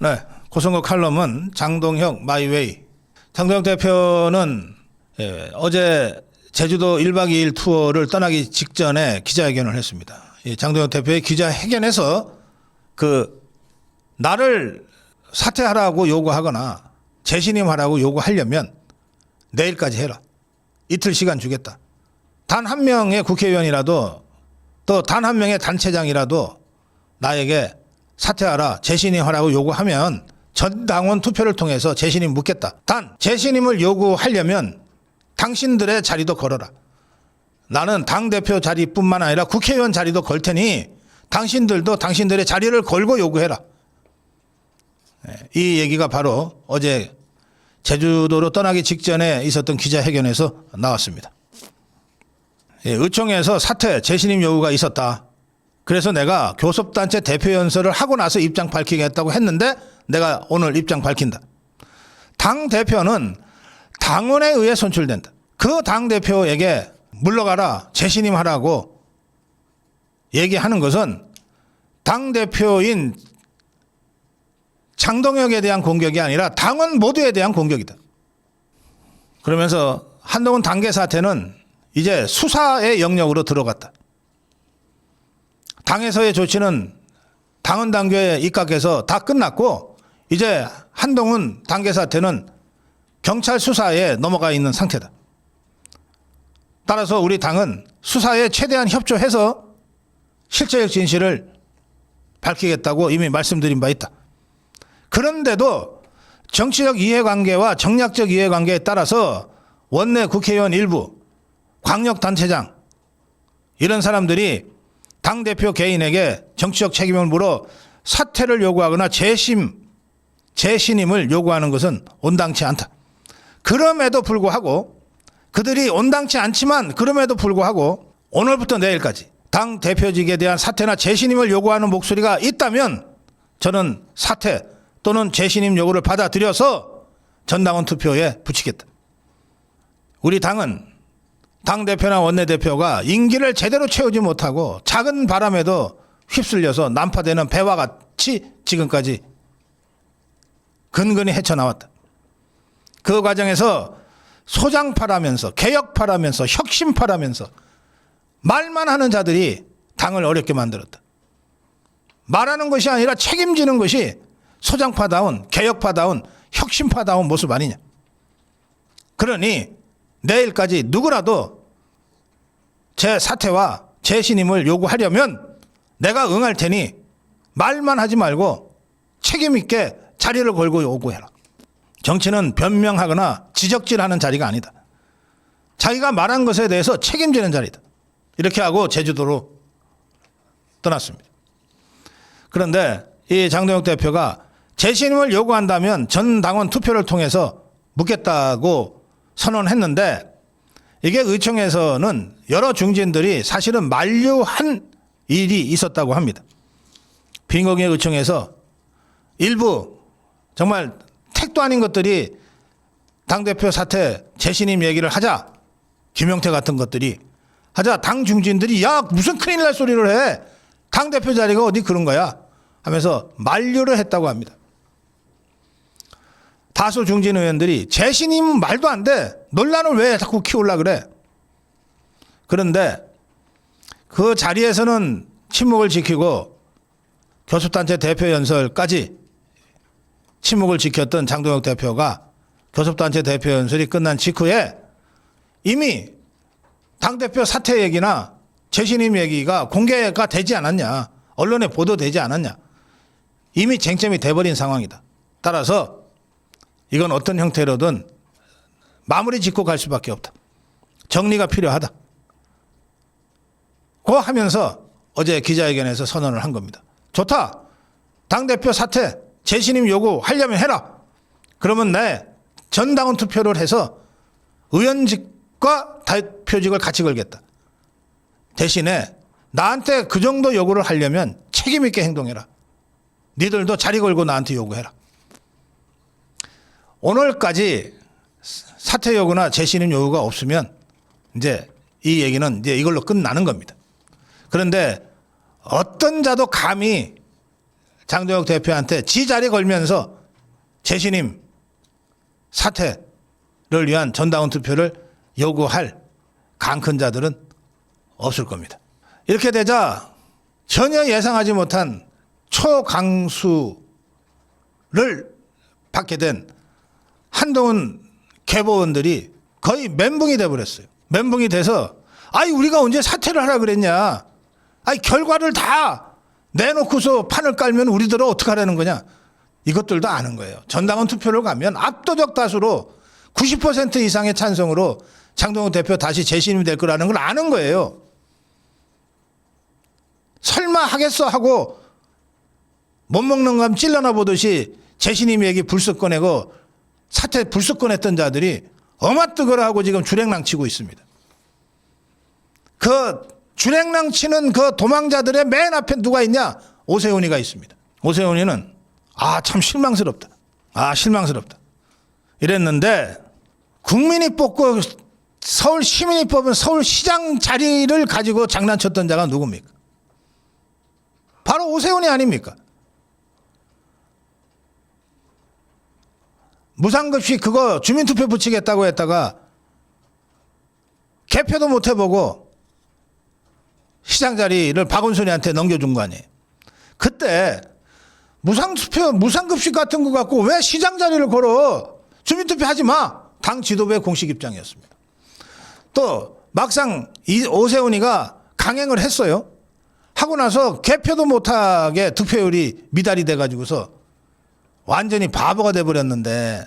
네, 고성국 칼럼은 장동혁 마이웨이. 장동혁 대표는 어제 제주도 1박 2일 투어를 떠나기 직전에 기자회견을 했습니다. 장동혁 대표의 기자회견에서 나를 사퇴하라고 요구하거나 재신임하라고 요구하려면 내일까지 해라. 이틀 시간 주겠다. 단 한 명의 국회의원이라도 또 단 한 명의 단체장이라도 나에게 사퇴하라, 재신임하라고 요구하면 전 당원 투표를 통해서 재신임 묻겠다. 단 재신임을 요구하려면 당신들의 자리도 걸어라. 나는 당대표 자리뿐만 아니라 국회의원 자리도 걸 테니 당신들도 당신들의 자리를 걸고 요구해라. 이 얘기가 바로 어제 제주도로 떠나기 직전에 있었던 기자회견에서 나왔습니다. 의총에서 사퇴, 재신임 요구가 있었다. 그래서 내가 교섭단체 대표연설을 하고 나서 입장 밝히겠다고 했는데 내가 오늘 입장 밝힌다. 당대표는 당원에 의해 선출된다. 그 당대표에게 물러가라, 재신임하라고 얘기하는 것은 당대표인 장동혁에 대한 공격이 아니라 당원 모두에 대한 공격이다. 그러면서 한동훈 당계 사태는 이제 수사의 영역으로 들어갔다. 당에서의 조치는 당원 당규에 입각해서 다 끝났고 이제 한동훈 당계 사태는 경찰 수사에 넘어가 있는 상태다. 따라서 우리 당은 수사에 최대한 협조해서 실체적 진실을 밝히겠다고 이미 말씀드린 바 있다. 그런데도 정치적 이해관계와 정략적 이해관계에 따라서 원내 국회의원 일부, 광역단체장 이런 사람들이 당대표 개인에게 정치적 책임을 물어 사퇴를 요구하거나 재신임을 요구하는 것은 온당치 않다. 그럼에도 불구하고 그들이 온당치 않지만 그럼에도 불구하고 오늘부터 내일까지 당대표직에 대한 사퇴나 재신임을 요구하는 목소리가 있다면 저는 사퇴 또는 재신임 요구를 받아들여서 전당원 투표에 붙이겠다. 우리 당은 당대표나 원내대표가 임기를 제대로 채우지 못하고 작은 바람에도 휩쓸려서 난파되는 배와 같이 지금까지 근근히 헤쳐나왔다. 그 과정에서 소장파라면서 개혁파라면서 혁신파라면서 말만 하는 자들이 당을 어렵게 만들었다. 말하는 것이 아니라 책임지는 것이 소장파다운 개혁파다운 혁신파다운 모습 아니냐. 그러니 내일까지 누구라도 제 사퇴와 재신임을 요구하려면 내가 응할 테니 말만 하지 말고 책임 있게 자리를 걸고 요구해라. 정치는 변명하거나 지적질하는 자리가 아니다. 자기가 말한 것에 대해서 책임지는 자리다. 이렇게 하고 제주도로 떠났습니다. 그런데 이 장동혁 대표가 재신임을 요구한다면 전 당원 투표를 통해서 묻겠다고 선언했는데 이게 의총에서는 여러 중진들이 사실은 만류한 일이 있었다고 합니다. 빈공의 의총에서 일부 정말 택도 아닌 것들이 당대표 사퇴 재신임 얘기를 하자, 김용태 같은 것들이 하자 당 중진들이 야 무슨 큰일 날 소리를 해, 당대표 자리가 어디 그런 거야 하면서 만류를 했다고 합니다. 다수 중진 의원들이 재신임 말도 안 돼, 논란을 왜 자꾸 키우려고 그래. 그런데 그 자리에서는 침묵을 지키고 교섭단체 대표 연설까지 침묵을 지켰던 장동혁 대표가 교섭단체 대표 연설이 끝난 직후에 이미 당대표 사퇴 얘기나 재신임 얘기가 공개가 되지 않았냐, 언론에 보도되지 않았냐, 이미 쟁점이 돼버린 상황이다. 따라서 이건 어떤 형태로든 마무리 짓고 갈 수밖에 없다. 정리가 필요하다. 고 하면서 어제 기자회견에서 선언을 한 겁니다. 좋다. 당대표 사퇴, 재신임 요구하려면 해라. 그러면 내 전당원 투표를 해서 의원직과 대표직을 같이 걸겠다. 대신에 나한테 그 정도 요구를 하려면 책임 있게 행동해라. 니들도 자리 걸고 나한테 요구해라. 오늘까지 사퇴 요구나 재신임 요구가 없으면 이제 이 얘기는 이제 이걸로 끝나는 겁니다. 그런데 어떤 자도 감히 장동혁 대표한테 지 자리 걸면서 재신임 사퇴를 위한 전당원 투표를 요구할 강큰자들은 없을 겁니다. 이렇게 되자 전혀 예상하지 못한 초강수를 받게 된 한동훈 계보원들이 거의 멘붕이 돼버렸어요. 멘붕이 돼서 아이 우리가 언제 사퇴를 하라 그랬냐. 아이 결과를 다 내놓고서 판을 깔면 우리들은 어떻게 하라는 거냐. 이것들도 아는 거예요. 전당원 투표를 가면 압도적 다수로 90% 이상의 찬성으로 장동훈 대표 다시 재신임이 될 거라는 걸 아는 거예요. 설마 하겠어 하고 못 먹는 감 찔러나 보듯이 재신임 얘기 불쑥 꺼내고 사퇴 불쑥 꺼냈던 자들이 어마뜨거라 하고 지금 주랭랑치고 있습니다. 그 주랭랑치는 그 도망자들의 맨 앞에 누가 있냐? 오세훈이가 있습니다. 오세훈이는 참 실망스럽다. 실망스럽다. 이랬는데 국민이 뽑고 서울 시민이 뽑은 서울시장 자리를 가지고 장난쳤던 자가 누굽니까? 바로 오세훈이 아닙니까? 무상급식 그거 주민투표 붙이겠다고 했다가 개표도 못 해보고 시장 자리를 박원순이한테 넘겨준 거 아니에요. 그때 무상급식 같은 거 갖고 왜 시장 자리를 걸어? 주민투표 하지 마. 당 지도부의 공식 입장이었습니다. 또 막상 오세훈이가 강행을 했어요. 하고 나서 개표도 못하게 득표율이 미달이 돼가지고서 완전히 바보가 돼버렸는데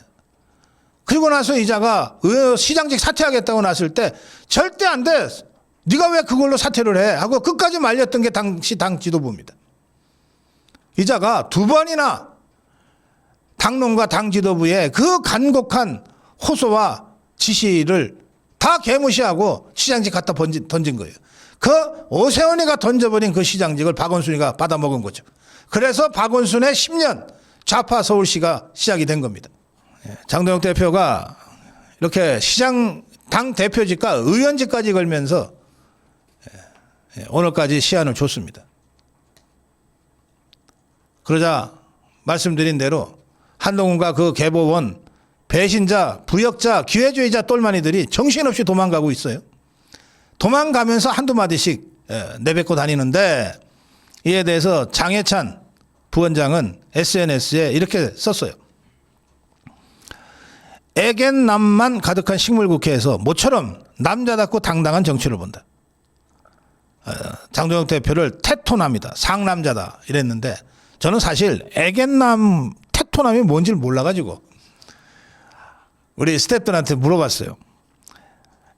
그리고 나서 이자가 시장직 사퇴하겠다고 났을 때 절대 안 돼. 네가 왜 그걸로 사퇴를 해? 하고 끝까지 말렸던 게 당시 당 지도부입니다. 이자가 두 번이나 당론과 당 지도부의 그 간곡한 호소와 지시를 다 개무시하고 시장직 갖다 던진 거예요. 그 오세훈이가 던져버린 그 시장직을 박원순이가 받아먹은 거죠. 그래서 박원순의 10년 좌파 서울시가 시작이 된 겁니다. 장동혁 대표가 이렇게 시장 당 대표직과 의원직까지 걸면서 오늘까지 시한을 줬습니다. 그러자 말씀드린 대로 한동훈과 그 계보원 배신자, 부역자, 기회주의자 똘마니들이 정신없이 도망가고 있어요. 도망가면서 한두 마디씩 내뱉고 다니는데 이에 대해서 장해찬 부원장은 SNS에 이렇게 썼어요. 애견남만 가득한 식물국회에서 모처럼 남자답고 당당한 정치를 본다. 장동혁 대표를 테토남이다. 상남자다. 이랬는데 저는 사실 애견남 테토남이 뭔지를 몰라가지고 우리 스태프들한테 물어봤어요.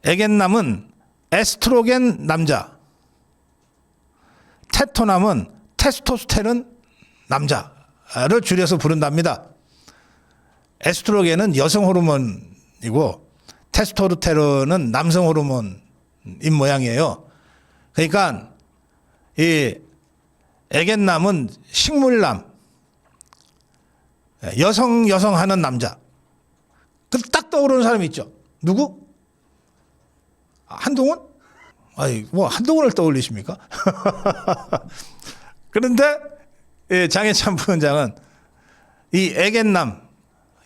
애견남은 에스트로겐 남자, 테토남은 테스토스테론 남자를 줄여서 부른답니다. 에스트로겐은 여성 호르몬이고 테스토스테론은 남성 호르몬인 모양이에요. 그러니까 이 애견남은 식물남, 여성 하는 남자. 딱 떠오르는 사람이 있죠. 누구? 한동훈? 뭐 한동훈을 떠올리십니까? 그런데 장해찬 부원장은 이 애견남,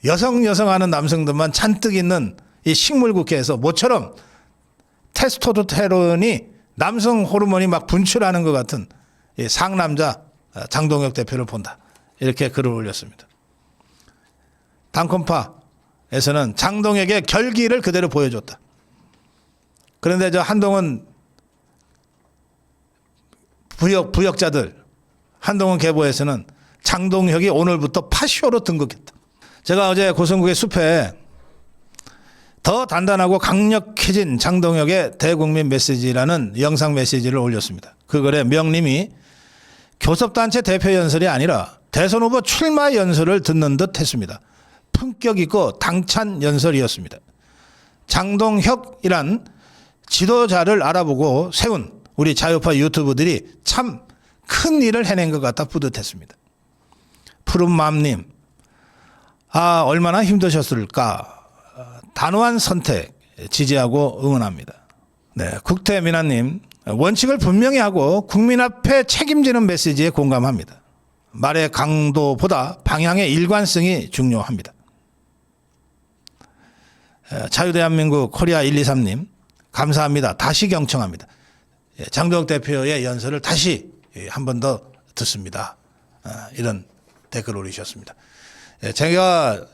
여성 하는 남성들만 잔뜩 있는 이 식물국회에서 모처럼 테스토스테론이 남성 호르몬이 막 분출하는 것 같은 이 상남자 장동혁 대표를 본다. 이렇게 글을 올렸습니다. 당권파에서는 장동혁의 결기를 그대로 보여줬다. 그런데 저 한동훈 부역자들, 한동훈 계보에서는 장동혁이 오늘부터 파쇼로 등극했다. 제가 어제 고성국의 숲에 더 단단하고 강력해진 장동혁의 대국민 메시지라는 영상 메시지를 올렸습니다. 그 글에 명님이 교섭단체 대표 연설이 아니라 대선 후보 출마 연설을 듣는 듯 했습니다. 품격 있고 당찬 연설이었습니다. 장동혁이란 지도자를 알아보고 세운 우리 자유파 유튜브들이 참 큰 일을 해낸 것 같아 뿌듯했습니다. 푸른맘님, 얼마나 힘드셨을까. 단호한 선택 지지하고 응원합니다. 네, 국태민아님, 원칙을 분명히 하고 국민 앞에 책임지는 메시지에 공감합니다. 말의 강도보다 방향의 일관성이 중요합니다. 자유대한민국 코리아 123님 감사합니다. 다시 경청합니다. 장동혁 대표의 연설을 다시 한 번 더 듣습니다. 이런 댓글을 올리셨습니다. 제가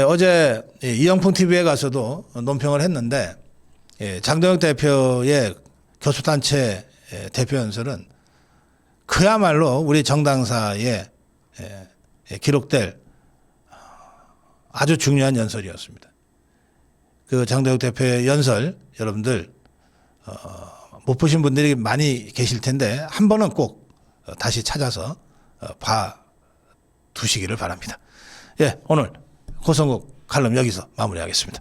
어제 이영풍 TV에 가서도 논평을 했는데 장동혁 대표의 교수단체 대표 연설은 그야말로 우리 정당사에 기록될 아주 중요한 연설이었습니다. 그 장동혁 대표의 연설 여러분들 못 보신 분들이 많이 계실 텐데 한 번은 꼭 다시 찾아서 봐 두시기를 바랍니다. 예, 오늘 고성국 칼럼 여기서 마무리하겠습니다.